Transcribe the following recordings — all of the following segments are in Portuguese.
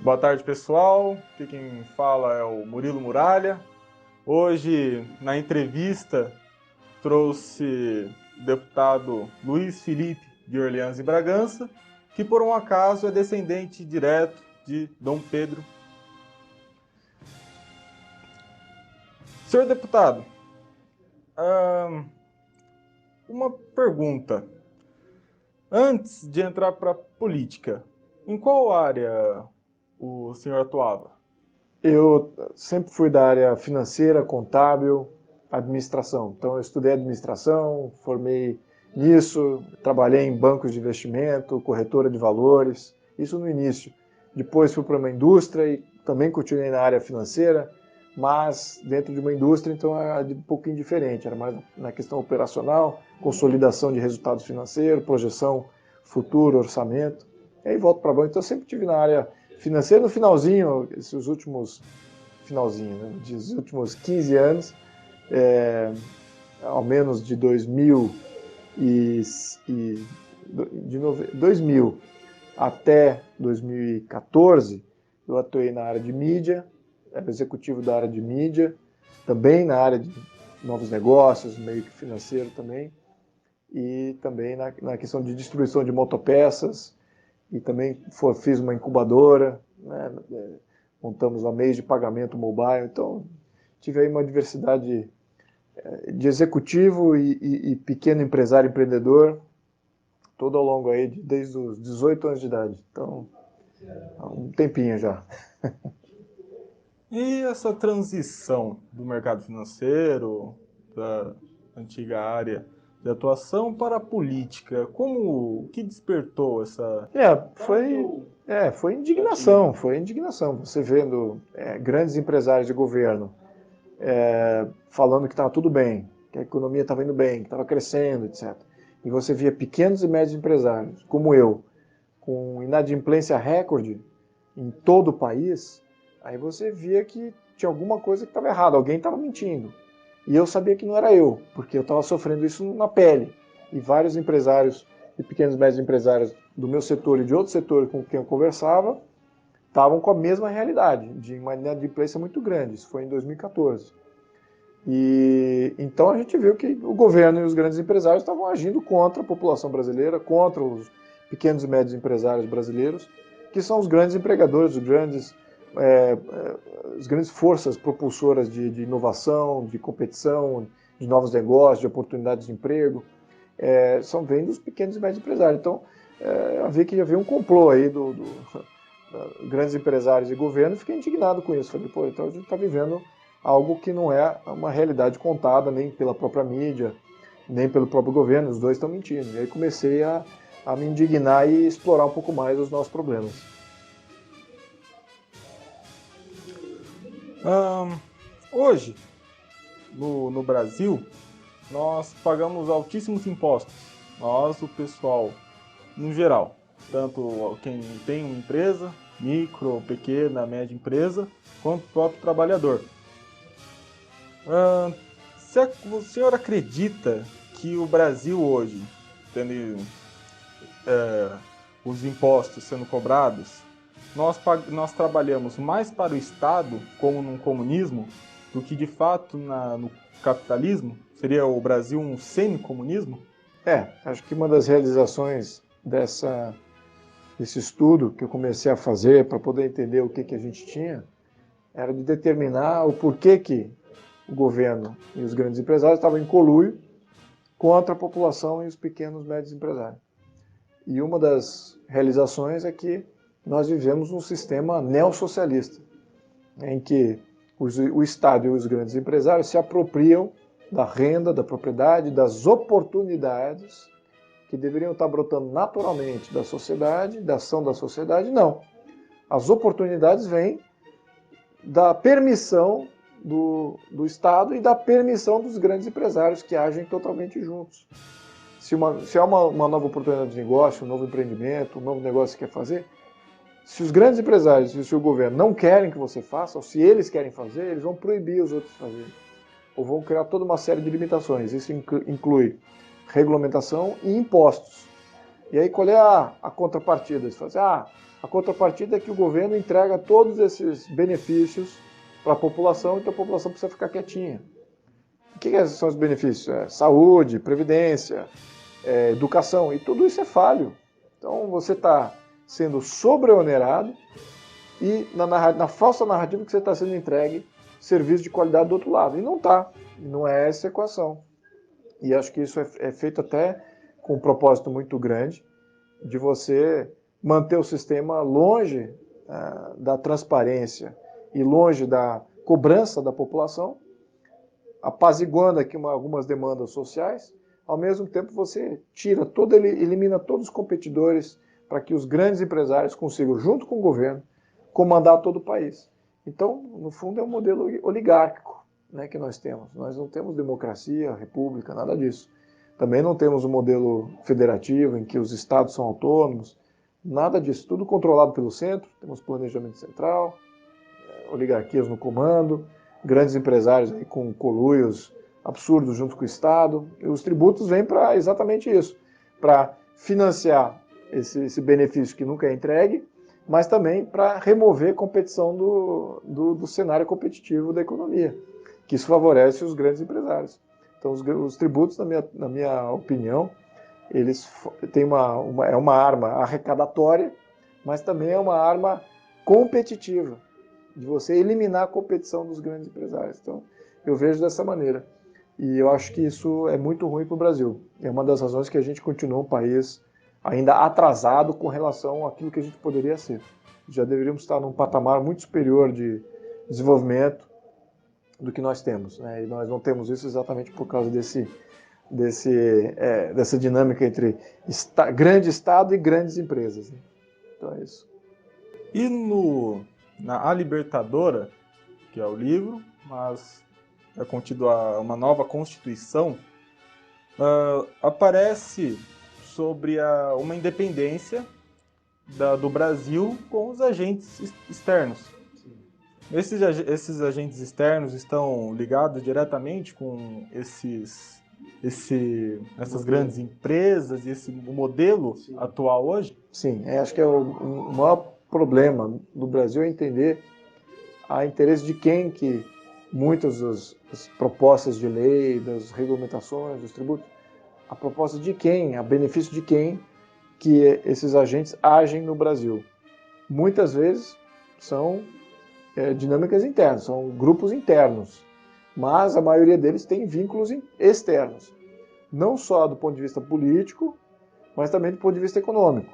Boa tarde, pessoal. Aqui quem fala é o Murilo Muralha. Hoje, na entrevista, trouxe o deputado Luiz Felipe de Orleans e Bragança, que por um acaso é descendente direto de Dom Pedro. Senhor deputado, uma pergunta. Antes de entrar para a política, em qual área o senhor atuava? Eu sempre fui da área financeira, contábil, administração. Então, eu estudei administração, formei nisso, trabalhei em bancos de investimento, corretora de valores, isso no início. Depois fui para uma indústria e também continuei na área financeira, mas dentro de uma indústria, então era um pouquinho diferente, era mais na questão operacional, consolidação de resultados financeiros, projeção futuro, orçamento. E aí volto para banco, então eu sempre estive na área financeira. No finalzinho, esses últimos dos últimos 15 anos, ao menos de 2000 até 2014, eu atuei na área de mídia, era executivo da área de mídia, também na área de novos negócios, meio que financeiro também, e também na questão de distribuição de motopeças, e também fiz uma incubadora, né? Montamos uma meios de pagamento mobile, então tive aí uma diversidade de executivo e pequeno empresário empreendedor, todo ao longo aí, desde os 18 anos de idade, então há um tempinho já. E essa transição do mercado financeiro, da antiga área de atuação para a política, como que despertou essa... Foi indignação, foi indignação. Você vendo grandes empresários de governo falando que estava tudo bem, que a economia estava indo bem, que estava crescendo, etc. E você via pequenos e médios empresários, como eu, com inadimplência recorde em todo o país, aí você via que tinha alguma coisa que estava errada, alguém estava mentindo. E eu sabia que não era eu, porque eu estava sofrendo isso na pele. E vários empresários e pequenos e médios empresários do meu setor e de outros setores com quem eu conversava estavam com a mesma realidade, de uma inadimplência muito grande. Isso foi em 2014. E então a gente viu que o governo e os grandes empresários estavam agindo contra a população brasileira, contra os pequenos e médios empresários brasileiros, que são os grandes empregadores, as grandes forças propulsoras de inovação, de competição, de novos negócios, de oportunidades de emprego, vêm dos pequenos e médios empresários. Então, havia que haver um complô aí grandes empresários e governo, e fiquei indignado com isso. Falei, pô, então a gente está vivendo algo que não é uma realidade contada nem pela própria mídia, nem pelo próprio governo, os dois estão mentindo. E aí comecei a me indignar e explorar um pouco mais os nossos problemas. Hoje, no Brasil, nós pagamos altíssimos impostos. Nós, o pessoal, no geral. Tanto quem tem uma empresa, micro, pequena, média empresa, quanto o próprio trabalhador. O senhor acredita que o Brasil hoje, tendo os impostos sendo cobrados, nós trabalhamos mais para o Estado, como num comunismo, do que de fato no capitalismo? Seria o Brasil um semi-comunismo? Acho que uma das realizações desse estudo que eu comecei a fazer para poder entender o que a gente tinha, era de determinar o porquê que o governo e os grandes empresários estavam em conluio contra a população e os pequenos e médios empresários. E uma das realizações é que nós vivemos um sistema neossocialista, em que o Estado e os grandes empresários se apropriam da renda, da propriedade, das oportunidades que deveriam estar brotando naturalmente da sociedade, da ação da sociedade. Não. As oportunidades vêm da permissão do Estado e da permissão dos grandes empresários que agem totalmente juntos. Se há uma nova oportunidade de negócio, um novo empreendimento, um novo negócio que você quer fazer, se os grandes empresários e o seu governo não querem que você faça, ou se eles querem fazer, eles vão proibir os outros de fazer. Ou vão criar toda uma série de limitações. Isso inclui regulamentação e impostos. E aí qual é a contrapartida? Você fala assim, A contrapartida é que o governo entrega todos esses benefícios para a população, então a população precisa ficar quietinha. O que são os benefícios? Saúde, previdência, educação, e tudo isso é falho. Então você está sendo sobreonerado e na falsa narrativa que você está sendo entregue serviço de qualidade do outro lado. E não está, não é essa a equação. E acho que isso é feito até com um propósito muito grande de você manter o sistema longe da transparência e longe da cobrança da população, apaziguando aqui algumas demandas sociais. Ao mesmo tempo você elimina todos os competidores para que os grandes empresários consigam, junto com o governo, comandar todo o país. Então, no fundo, é um modelo oligárquico, né, que nós temos. Nós não temos democracia, república, nada disso. Também não temos um modelo federativo em que os estados são autônomos, nada disso. Tudo controlado pelo centro, temos planejamento central, oligarquias no comando, grandes empresários aí com coluios absurdos junto com o Estado. E os tributos vêm para exatamente isso, para financiar esse benefício que nunca é entregue, mas também para remover competição do cenário competitivo da economia, que isso favorece os grandes empresários. Então, os tributos, na minha opinião, eles têm uma arma arrecadatória, mas também é uma arma competitiva, de você eliminar a competição dos grandes empresários. Então, eu vejo dessa maneira. E eu acho que isso é muito ruim para o Brasil. É uma das razões que a gente continua um país ainda atrasado com relação àquilo que a gente poderia ser. Já deveríamos estar num patamar muito superior de desenvolvimento do que nós temos, né? E nós não temos isso exatamente por causa dessa dinâmica entre grande Estado e grandes empresas, né? Então é isso. E na A Libertadora, que é o livro, mas é contido uma nova Constituição, aparece sobre uma independência do Brasil com os agentes externos. Esses agentes externos estão ligados diretamente com essas grandes empresas e o modelo atual hoje? Sim, acho que o maior problema do Brasil é entender a interesse de quem que muitas das propostas de lei, das regulamentações, dos tributos, a proposta de quem, a benefício de quem que esses agentes agem no Brasil. Muitas vezes são dinâmicas internas, são grupos internos, mas a maioria deles tem vínculos externos, não só do ponto de vista político, mas também do ponto de vista econômico.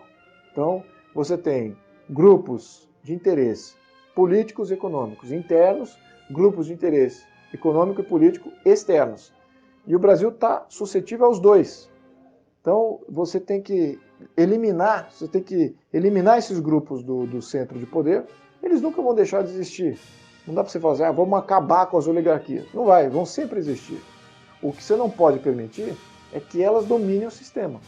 Então, você tem grupos de interesse políticos e econômicos internos, grupos de interesse econômico e político externos. E o Brasil está suscetível aos dois. Então, você tem que eliminar esses grupos do centro de poder. Eles nunca vão deixar de existir. Não dá para você falar assim, vamos acabar com as oligarquias. Não vai, vão sempre existir. O que você não pode permitir é que elas dominem o sistema.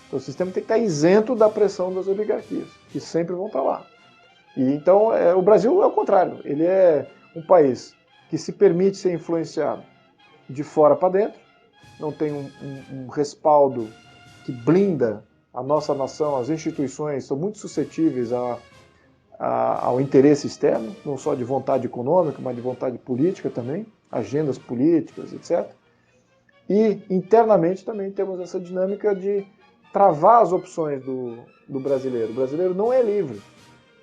Então, o sistema tem que estar isento da pressão das oligarquias, que sempre vão estar lá. E então, o Brasil é o contrário. Ele é um país que se permite ser influenciado de fora para dentro, não tem um respaldo que blinda a nossa nação, as instituições são muito suscetíveis ao interesse externo, não só de vontade econômica, mas de vontade política também, agendas políticas, etc. E internamente também temos essa dinâmica de travar as opções do brasileiro. O brasileiro não é livre.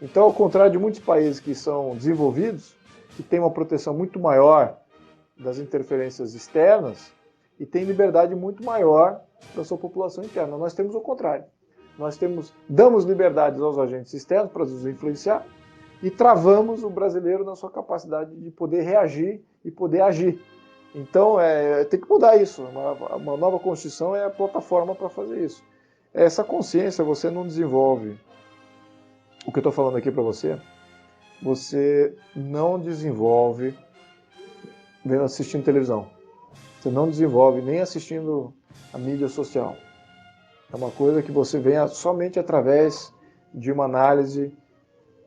Então, ao contrário de muitos países que são desenvolvidos, que têm uma proteção muito maior das interferências externas e têm liberdade muito maior da sua população interna. Nós temos o contrário. Nós damos liberdades aos agentes externos para nos influenciar e travamos o brasileiro na sua capacidade de poder reagir e poder agir. Então, tem que mudar isso. Uma nova Constituição é a plataforma para fazer isso. Essa consciência você não desenvolve. O que eu estou falando aqui para você não desenvolve assistindo televisão. Você não desenvolve nem assistindo a mídia social. É uma coisa que você vem somente através de uma análise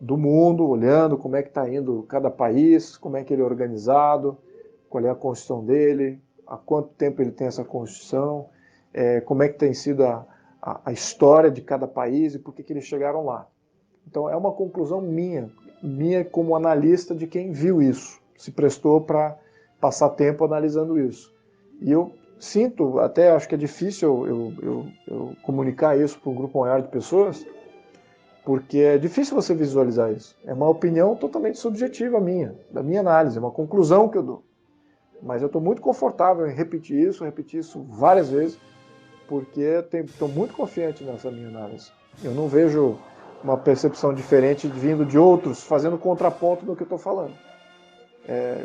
do mundo, olhando como é que está indo cada país, como é que ele é organizado, qual é a Constituição dele, há quanto tempo ele tem essa Constituição, como é que tem sido a história de cada país e por que eles chegaram lá. Então é uma conclusão minha como analista de quem viu isso, se prestou para passar tempo analisando isso. E eu sinto, até acho que é difícil eu comunicar isso para um grupo maior de pessoas, porque é difícil você visualizar isso. É uma opinião totalmente subjetiva minha, da minha análise, é uma conclusão que eu dou. Mas eu estou muito confortável em repetir isso várias vezes, porque estou muito confiante nessa minha análise. Eu não vejo uma percepção diferente vindo de outros, fazendo contraponto do que eu estou falando.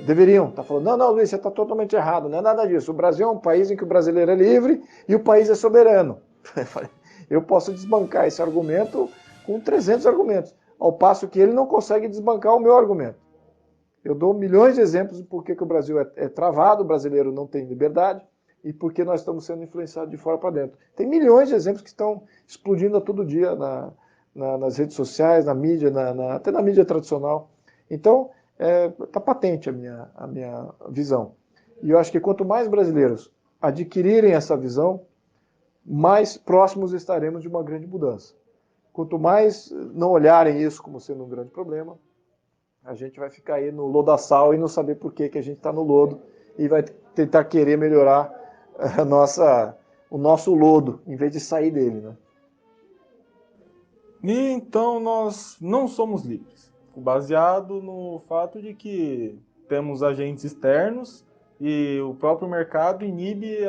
Deveriam estar falando, não, Luiz, você está totalmente errado, não é nada disso. O Brasil é um país em que o brasileiro é livre e o país é soberano. Eu posso desbancar esse argumento com 300 argumentos, ao passo que ele não consegue desbancar o meu argumento. Eu dou milhões de exemplos de por que o Brasil é travado, o brasileiro não tem liberdade e por que nós estamos sendo influenciados de fora para dentro. Tem milhões de exemplos que estão explodindo a todo dia nas redes sociais, na mídia, até na mídia tradicional. Então, está patente a minha visão. E eu acho que quanto mais brasileiros adquirirem essa visão, mais próximos estaremos de uma grande mudança. Quanto mais não olharem isso como sendo um grande problema, a gente vai ficar aí no lodaçal e não saber por que a gente está no lodo e vai tentar querer melhorar o nosso lodo, em vez de sair dele, né? E então nós não somos livres, baseado no fato de que temos agentes externos e o próprio mercado inibe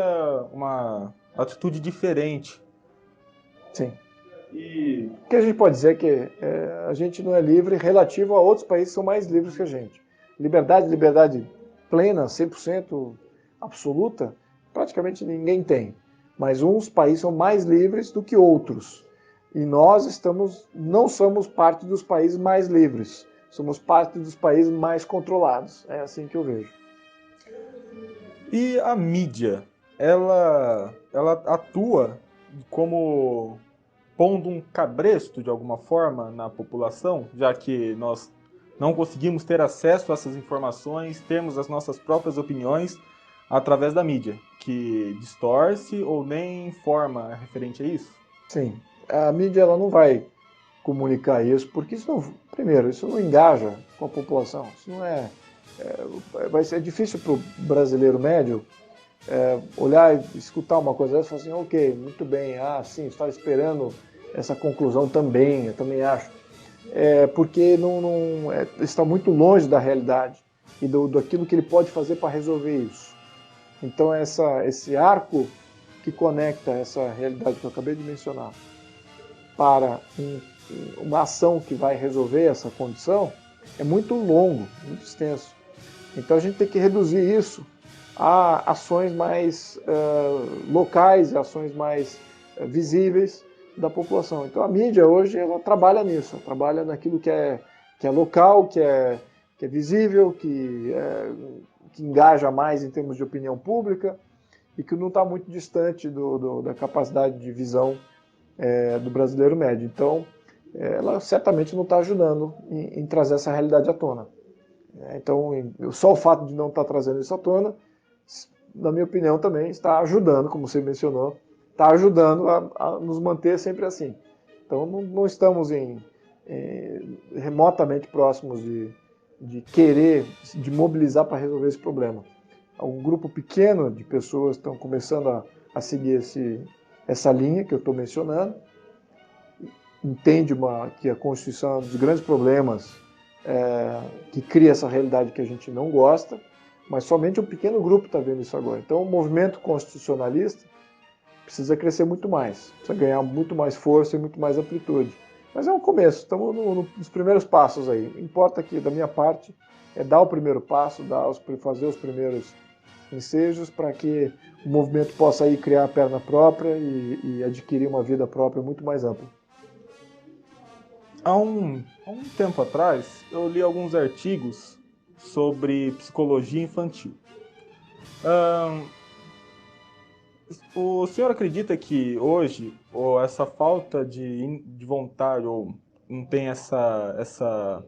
uma atitude diferente. Sim. E O que a gente pode dizer é que a gente não é livre relativo a outros países que são mais livres que a gente. Liberdade plena, 100% absoluta, praticamente ninguém tem. Mas uns países são mais livres do que outros. E nós não somos parte dos países mais livres. Somos parte dos países mais controlados. É assim que eu vejo. E a mídia, ela atua como pondo um cabresto de alguma forma na população, já que nós não conseguimos ter acesso a essas informações, temos as nossas próprias opiniões através da mídia, que distorce ou nem informa referente a isso? Sim, a mídia ela não vai comunicar isso, porque primeiro, isso não engaja com a população. Isso não vai ser difícil para o brasileiro médio olhar e escutar uma coisa dessa e falar assim, ok, muito bem, sim, estava esperando essa conclusão também, eu também acho. Porque está muito longe da realidade e daquilo que ele pode fazer para resolver isso. Então esse arco que conecta essa realidade que eu acabei de mencionar para uma ação que vai resolver essa condição é muito longo, muito extenso. Então a gente tem que reduzir isso a ações mais locais, ações mais visíveis da população. Então a mídia hoje ela trabalha nisso, ela trabalha naquilo que é local, que é visível, que engaja mais em termos de opinião pública e que não está muito distante da capacidade de visão do brasileiro médio. Então, ela certamente não está ajudando em trazer essa realidade à tona. Então, só o fato de não estar trazendo isso à tona, na minha opinião, também está ajudando, como você mencionou, está ajudando a nos manter sempre assim. Então, não estamos remotamente próximos de querer, de mobilizar para resolver esse problema. Um grupo pequeno de pessoas estão começando a seguir essa linha que eu estou mencionando, entende que a Constituição é um dos grandes problemas que cria essa realidade que a gente não gosta, mas somente um pequeno grupo está vendo isso agora. Então o movimento constitucionalista precisa crescer muito mais, precisa ganhar muito mais força e muito mais amplitude. Mas é um começo, estamos nos primeiros passos aí. Importa que, da minha parte, é dar o primeiro passo, fazer os primeiros ensejos para que o movimento possa aí criar a perna própria e adquirir uma vida própria muito mais ampla. Há um tempo atrás, eu li alguns artigos sobre psicologia infantil. O senhor acredita que hoje, ou essa falta de vontade, ou não tem essa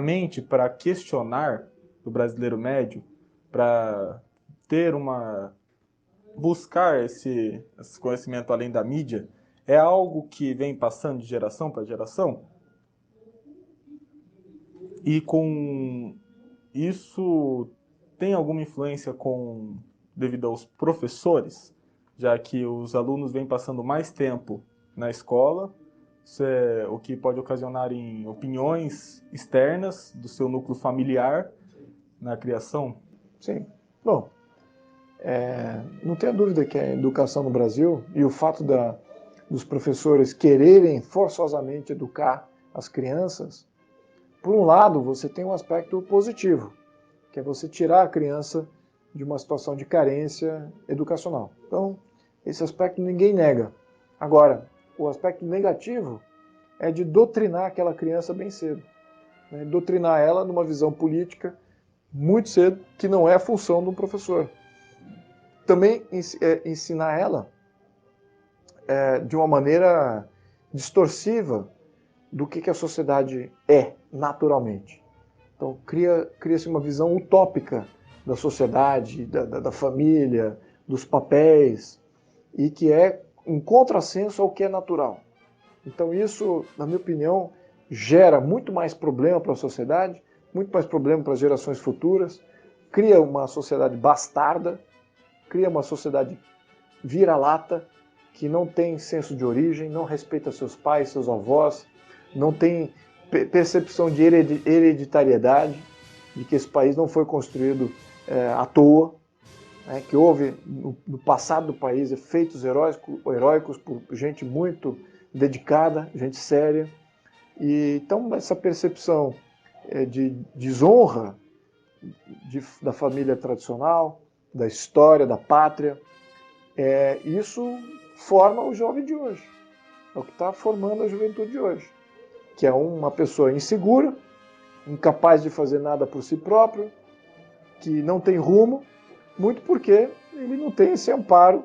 mente para questionar do brasileiro médio, para buscar esse conhecimento além da mídia, é algo que vem passando de geração para geração? E com isso tem alguma influência devido aos professores, já que os alunos vêm passando mais tempo na escola, isso é o que pode ocasionar em opiniões externas do seu núcleo familiar na criação? Sim. Bom, não tenha dúvida que a educação no Brasil e o fato dos professores quererem forçosamente educar as crianças, por um lado, você tem um aspecto positivo, que é você tirar a criança de uma situação de carência educacional. Então, esse aspecto ninguém nega. Agora, o aspecto negativo é de doutrinar aquela criança bem cedo. Né? Doutrinar ela numa visão política muito cedo, que não é a função de um professor. Também ensinar ela de uma maneira distorsiva do que a sociedade é naturalmente. Então cria-se uma visão utópica da sociedade, da família, dos papéis, e que é um contrassenso ao que é natural. Então isso, na minha opinião, gera muito mais problema para a sociedade, muito mais problema para as gerações futuras, cria uma sociedade bastarda, cria uma sociedade vira-lata, que não tem senso de origem, não respeita seus pais, seus avós, não tem percepção de hereditariedade, de que esse país não foi construído à toa, né, que houve no passado do país feitos heróicos por gente muito dedicada, gente séria. E então essa percepção de desonra da família tradicional, da história, da pátria, isso forma o jovem de hoje. É o que está formando a juventude de hoje, que é uma pessoa insegura, incapaz de fazer nada por si próprio, que não tem rumo, muito porque ele não tem esse amparo,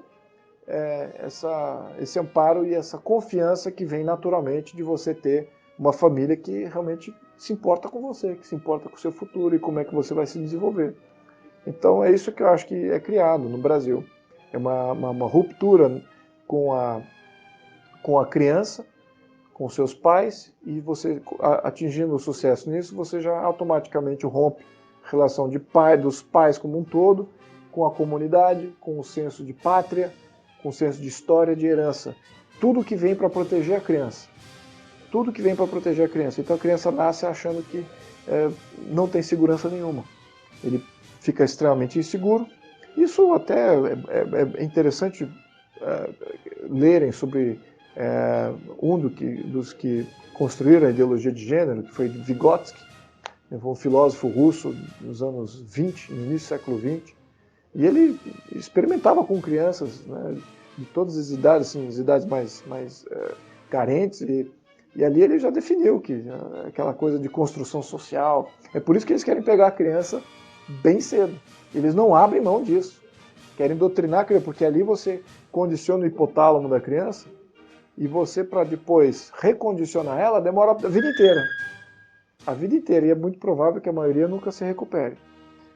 esse amparo e essa confiança que vem naturalmente de você ter uma família que realmente se importa com você, que se importa com o seu futuro e como é que você vai se desenvolver. Então é isso que eu acho que é criado no Brasil. É uma ruptura com a criança, com seus pais, e você, atingindo o sucesso nisso, você já automaticamente rompe a relação dos pais como um todo, com a comunidade, com o senso de pátria, com o senso de história, de herança. Tudo que vem para proteger a criança. Tudo que vem para proteger a criança. Então a criança nasce achando que não tem segurança nenhuma. Ele fica extremamente inseguro. Isso até é interessante lerem sobre um dos que construíram a ideologia de gênero, que foi Vygotsky, foi um filósofo russo nos anos 20, no início do século 20, e ele experimentava com crianças, né, de todas as idades, assim, as idades mais carentes, e ali ele já definiu que aquela coisa de construção social, é por isso que eles querem pegar a criança bem cedo. Eles não abrem mão disso. Querem doutrinar a criança, porque ali você condiciona o hipotálamo da criança, e você, para depois recondicionar ela, demora a vida inteira. A vida inteira, e é muito provável que a maioria nunca se recupere.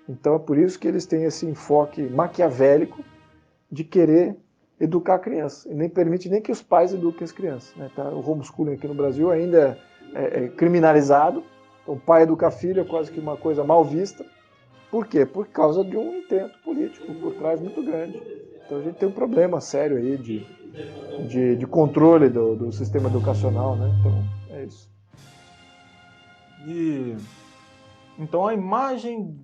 Então é por isso que eles têm esse enfoque maquiavélico de querer educar a criança. E nem permite nem que os pais eduquem as crianças. Né? Tá? O homeschooling aqui no Brasil ainda é criminalizado. Então, o pai educar filho é quase que uma coisa mal vista. Por quê? Por causa de um intento político por trás muito grande. Então a gente tem um problema sério aí de controle do sistema educacional, né? Então é isso. E então a imagem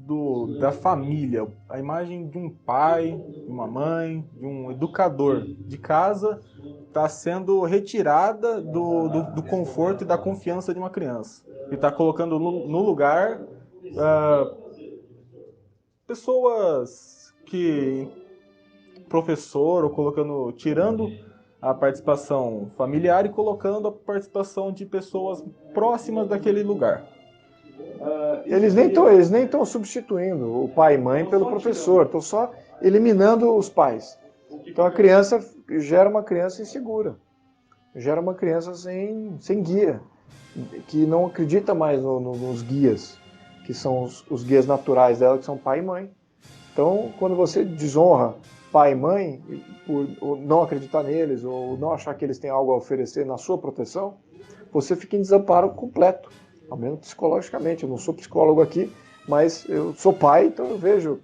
da família, a imagem de um pai, de uma mãe, de um educador de casa está sendo retirada do conforto e da confiança de uma criança. E está colocando no lugar pessoas que professor, ou tirando a participação familiar e colocando a participação de pessoas próximas daquele lugar. Eles nem estão substituindo o pai e mãe pelo professor, estão só eliminando os pais. Então a criança gera uma criança insegura, gera uma criança sem guia, que não acredita mais nos guias, que são os guias naturais dela, que são pai e mãe. Então, quando você desonra pai e mãe por não acreditar neles ou não achar que eles têm algo a oferecer na sua proteção, você fica em desamparo completo. ao menos psicologicamente. Eu não sou psicólogo aqui, mas eu sou pai, então eu vejo,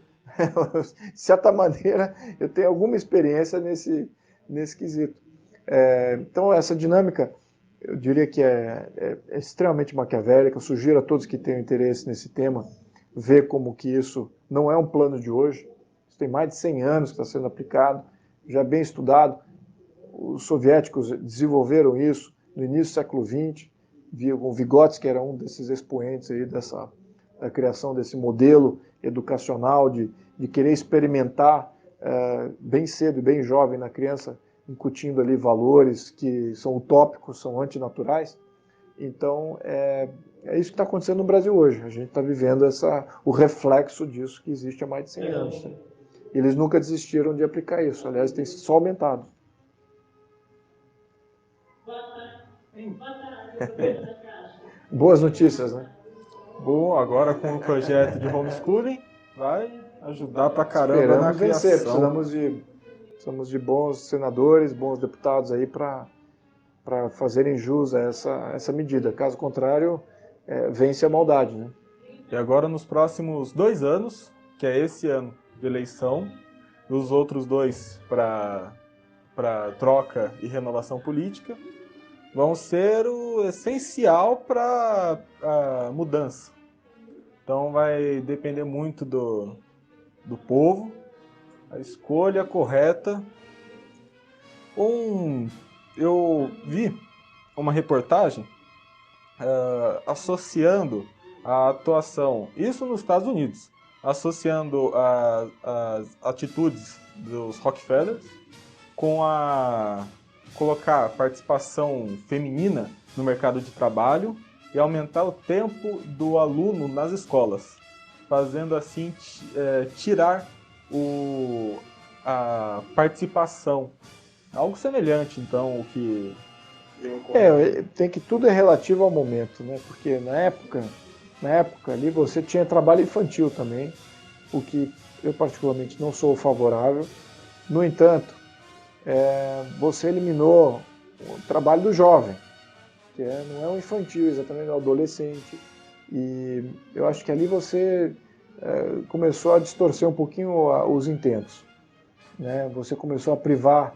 de certa maneira, eu tenho alguma experiência nesse quesito. Então, essa dinâmica, eu diria que é extremamente maquiavélica. Eu sugiro a todos que tenham interesse nesse tema, ver como que isso não é um plano de hoje. Isso tem mais de 100 anos que está sendo aplicado, já bem estudado. Os soviéticos desenvolveram isso no início do século XX. O Vygotsky era um desses expoentes aí da criação desse modelo educacional de querer experimentar bem cedo e bem jovem na criança, incutindo ali valores que são utópicos, são antinaturais. Então, é isso que está acontecendo no Brasil hoje. A gente está vivendo o reflexo disso que existe há mais de 100 anos. Né? Eles nunca desistiram de aplicar isso. Aliás, tem só aumentado. Boas notícias, né? Bom, agora com o projeto de homeschooling, vai ajudar pra caramba Esperamos na vencer. criação. Precisamos de bons senadores, bons deputados aí para fazerem jus a essa medida. Caso contrário, vence a maldade, né? E agora nos próximos 2 anos, que é esse ano de eleição, e os outros 2 para troca e renovação política, vão ser o essencial para a mudança. Então vai depender muito do povo, a escolha correta. Eu vi uma reportagem associando a atuação, isso nos Estados Unidos, associando as atitudes dos Rockefellers com colocar a participação feminina no mercado de trabalho e aumentar o tempo do aluno nas escolas, fazendo assim tirar a participação. Algo semelhante, então, o que... Tudo é relativo ao momento, né? Porque na época ali você tinha trabalho infantil também, o que eu particularmente não sou favorável. No entanto, você eliminou o trabalho do jovem, que não é o infantil, exatamente, é o adolescente. E eu acho que ali você começou a distorcer um pouquinho os intentos, né? Você começou a privar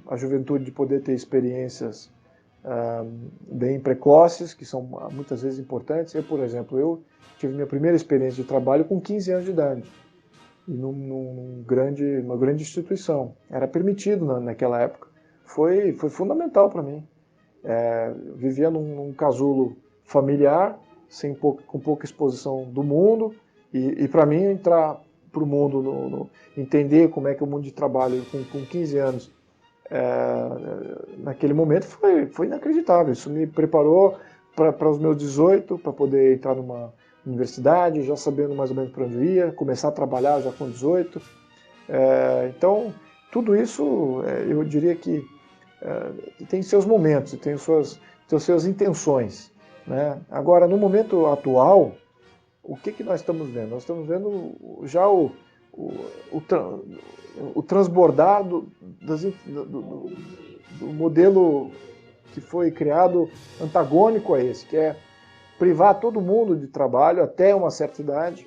a juventude de poder ter experiências bem precoces, que são muitas vezes importantes. Por exemplo, eu tive minha primeira experiência de trabalho com 15 anos de idade, e numa grande instituição. Era permitido naquela época. Foi fundamental para mim. Vivia num casulo familiar, com pouca exposição do mundo, e para mim entrar para o mundo, entender como é que é o mundo de trabalho com 15 anos, naquele momento foi inacreditável. Isso me preparou para os meus 18, para poder entrar numa universidade, já sabendo mais ou menos para onde eu ia, começar a trabalhar já com 18. Então, tudo isso, eu diria que tem seus momentos, tem suas intenções, né? Agora, no momento atual, o que nós estamos vendo? Nós estamos vendo já o transbordar do modelo que foi criado antagônico a esse, que é privar todo mundo de trabalho até uma certa idade.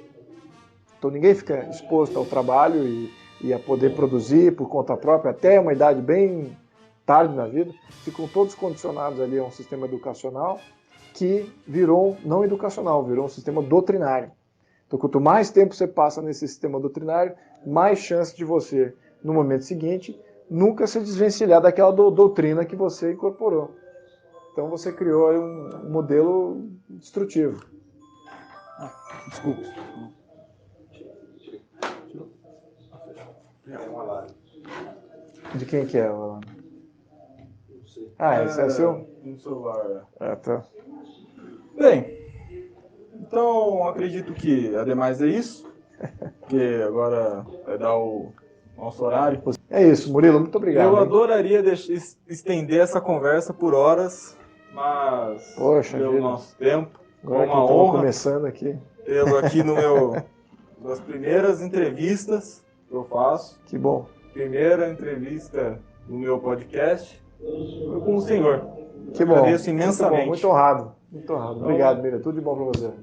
Então ninguém fica exposto ao trabalho e a poder produzir por conta própria até uma idade bem tarde na vida. Ficam todos condicionados ali a um sistema educacional que virou não educacional, virou um sistema doutrinário. Então, quanto mais tempo você passa nesse sistema doutrinário, mais chance de você, no momento seguinte, nunca se desvencilhar daquela doutrina que você incorporou. Então, você criou um modelo destrutivo. Desculpa. De quem que é? Esse é seu? No celular. Tá. Bem, então acredito que ademais é isso, porque agora vai dar o nosso horário. É isso, Murilo, muito obrigado. Eu adoraria estender essa conversa por horas, mas pelo nosso tempo, agora uma honra começando aqui. Tê-lo aqui nas primeiras entrevistas que eu faço. Que bom. Primeira entrevista no meu podcast foi com o senhor. Que bom. Agradeço imensamente. Muito honrado. Muito honrado. Obrigado, Miriam. Tudo de bom para você.